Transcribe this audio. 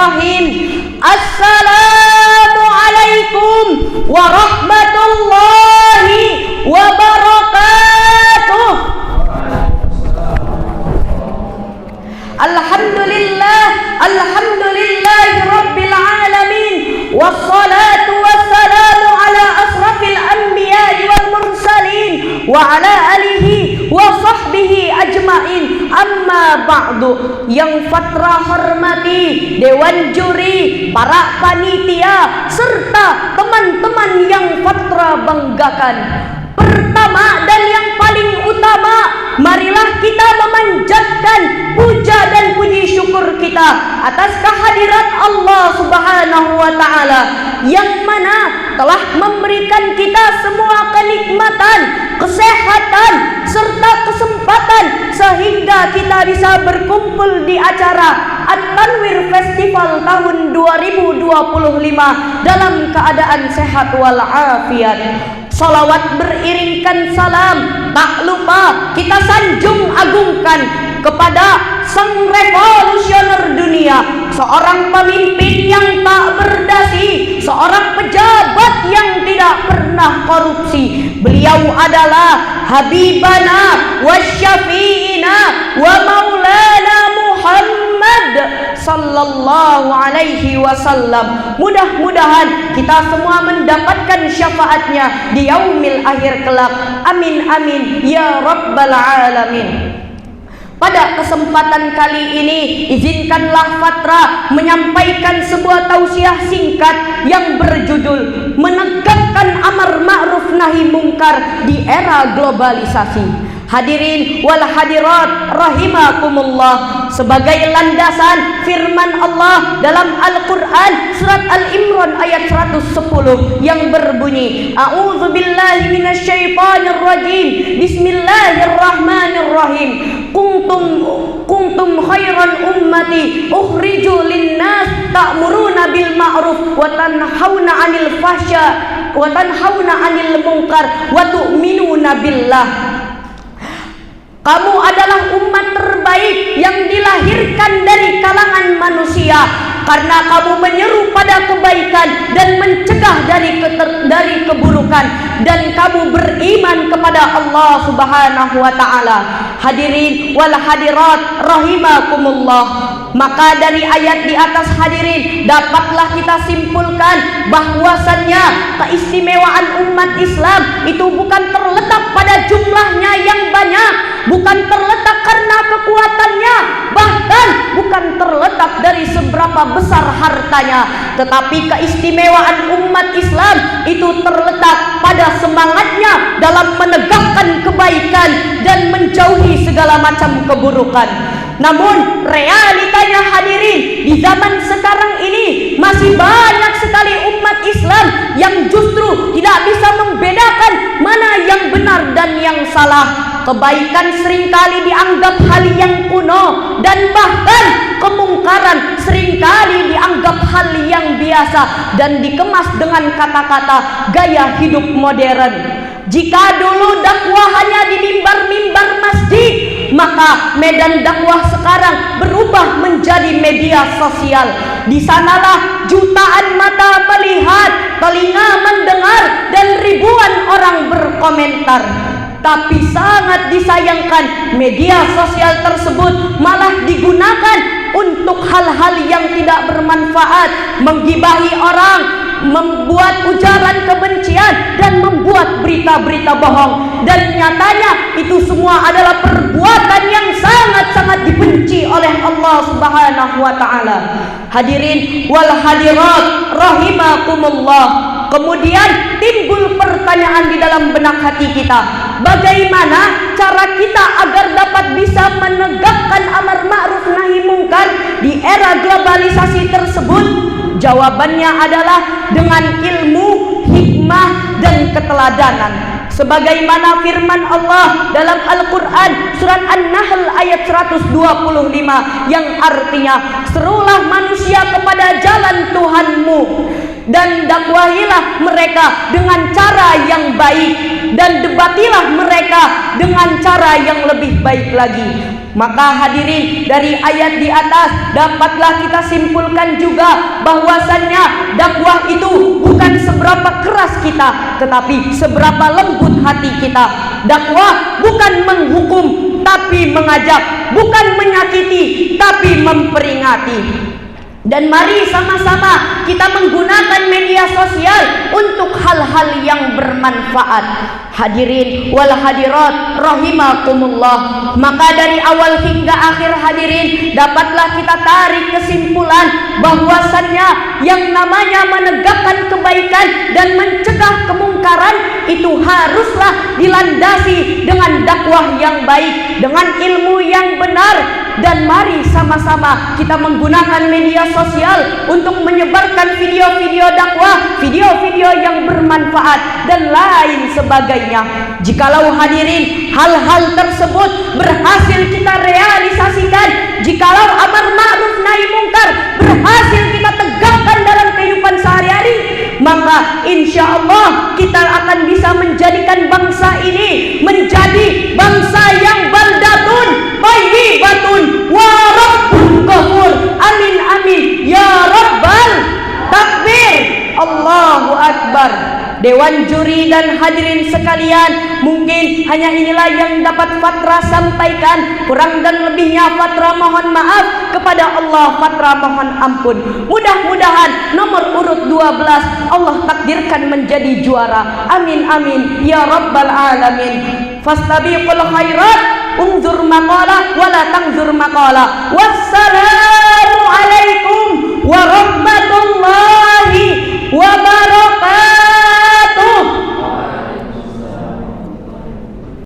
Bismillahirrahmanirrahim. Assalamualaikum warahmatullahi wabarakatuh. Alhamdulillahi rabbil alamin. Wassalatu wassalamu ala asrafil anbiya'i wal mursalin wa ala alihi wa sahbihi ajmain. Amma ba'du. Yang Fatra hormati, dewan juri, para panitia, serta teman-teman yang Fatra banggakan. Pertama dan yang paling utama, marilah kita memanjatkan puja dan puji syukur kita atas kehadirat Allah Subhanahu wa Ta'ala, yang mana telah memberikan kita semua kenikmatan, kesehatan, serta kesempatan sehingga kita bisa berkumpul di acara At-Tanwir Festival tahun 2025 dalam keadaan sehat walafiat. Salawat beriringkan salam tak lupa kita sanjung agungkan kepada sang revolusioner dunia, seorang pemimpin yang tak berdasi, seorang pejabat yang tidak pernah korupsi. Beliau adalah Habibana wa Syafi'ina wa Maulana Muhammad sallallahu alaihi wasallam. Mudah-mudahan kita semua mendapatkan syafaatnya di yaumil akhir kelak. Amin amin ya rabbal alamin. Pada kesempatan kali ini, izinkanlah Fatra menyampaikan sebuah tausiah singkat yang berjudul Menegakkan Amar Ma'ruf Nahi Mungkar di Era Globalisasi. Hadirin wal hadirat rahimakumullah, sebagai landasan firman Allah dalam Al-Quran surat Al-Imran ayat 110 yang berbunyi, A'udzubillahi minasyaitonirrajim, Bismillahirrahmanirrahim. Kuntum khairan ummati ukhriju linnas ta'muruna bil ma'ruf wa tanhauna 'anil fahsya wa tanhauna 'anil munkar wa tu'minuna billah. Kamu adalah umat terbaik yang dilahirkan dari kalangan manusia, karena kamu menyeru pada kebaikan dan mencegah dari keburukan, dan kamu beriman kepada Allah Subhanahu wa Ta'ala. Hadirin wal hadirat rahimakumullah, maka dari ayat di atas hadirin dapatlah kita simpulkan bahwasannya keistimewaan umat Islam itu bukan terletak pada jumlahnya yang banyak, bukan terletak karena kekuatannya, bahkan bukan terletak dari seberapa besar hartanya, tetapi keistimewaan umat Islam itu terletak pada semangatnya dalam menegakkan kebaikan dan menjauhi segala macam keburukan. Namun realitanya hadirin, di zaman sekarang ini masih banyak sekali umat Islam yang justru tidak bisa membedakan mana yang benar dan yang salah. Kebaikan seringkali dianggap hal yang kuno, dan bahkan kemungkaran seringkali dianggap hal yang biasa dan dikemas dengan kata-kata gaya hidup modern. Jika dulu dakwah hanya di mimbar-mimbar masjid, maka medan dakwah sekarang berubah menjadi media sosial. Di sanalah jutaan mata melihat, telinga mendengar, dan ribuan orang berkomentar. Tapi sangat disayangkan, media sosial tersebut malah digunakan untuk hal-hal yang tidak bermanfaat, menggibahi orang, membuat ujaran kebencian, dan membuat berita-berita bohong. Dan nyatanya itu semua adalah perbuatan yang sangat-sangat dibenci oleh Allah Subhanahu wa Ta'ala. Hadirin wal hadirat rahimakumullah, kemudian timbul pertanyaan di dalam benak hati kita, bagaimana cara kita agar dapat bisa menegakkan amar ma'ruf nahi mungkar di era globalisasi tersebut? Jawabannya adalah dengan ilmu, hikmah, dan keteladanan. Sebagaimana firman Allah dalam Al-Quran surat An-Nahl ayat 125 yang artinya, serulah manusia kepada jalan Tuhanmu dan dakwahilah mereka dengan cara yang baik, dan debatilah mereka dengan cara yang lebih baik lagi. Maka hadirin, dari ayat di atas dapatlah kita simpulkan juga bahwasannya dakwah itu bukan seberapa keras kita, tetapi seberapa lembut hati kita. Dakwah bukan menghukum tapi mengajak, bukan menyakiti tapi memperingati. Dan mari sama-sama kita menggunakan media sosial untuk hal-hal yang bermanfaat. Hadirin wal hadirat rahimakumullah. Maka dari awal hingga akhir hadirin, dapatlah kita tarik kesimpulan bahwasannya yang namanya menegakkan kebaikan dan mencegah kemungkaran itu haruslah dilandasi dengan dakwah yang baik, dengan ilmu yang benar. Dan mari sama-sama kita menggunakan media sosial untuk menyebarkan video-video dakwah, video-video yang bermanfaat dan lain sebagainya. Jikalau hadirin hal-hal tersebut berhasil kita realisasikan, jikalau amar ma'ruf nahi mungkar berhasil kita tegakkan dalam kehidupan sehari-hari, maka insya Allah kita akan bisa menjadikan bangsa ini menjadi bangsa yang baldatun thayyibatun wa rabbun ghafur. Amin amin ya rabbal takbir. Allahu akbar. Dewan juri dan hadirin sekalian, mungkin hanya inilah yang dapat Fatra sampaikan. Kurang dan lebihnya Fatra mohon maaf kepada Allah, Fatra mohon ampun. Mudah-mudahan nomor urut 12 Allah takdirkan menjadi juara. Amin amin ya rabbal alamin. Fastabiqul khairat, unzur maqalah wala tangzur maqalah. Wassalamu alaikum warahmatullahi wabarakatuh.